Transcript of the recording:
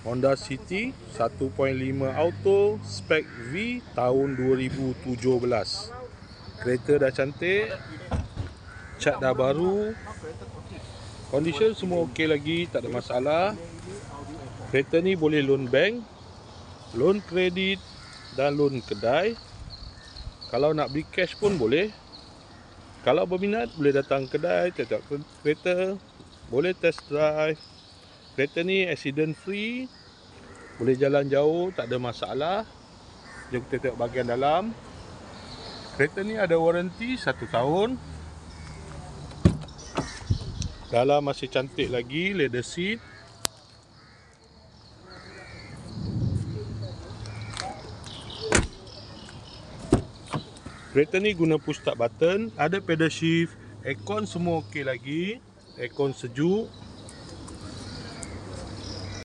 Honda City 1.5 auto spek V tahun 2017. Kereta dah cantik, cat dah baru, condition semua okey lagi, tak ada masalah. Kereta ni boleh loan bank, loan kredit dan loan kedai. Kalau nak beli cash pun boleh. Kalau berminat boleh datang kedai, tengok kereta, boleh test drive. Kereta ni accident free, boleh jalan jauh, tak ada masalah. Jom kita tengok bahagian dalam. Kereta ni ada waranti 1 tahun. Dalam masih cantik lagi, leather seat. Kereta ni guna push start button, ada pedal shift, aircon semua okey lagi, aircon sejuk.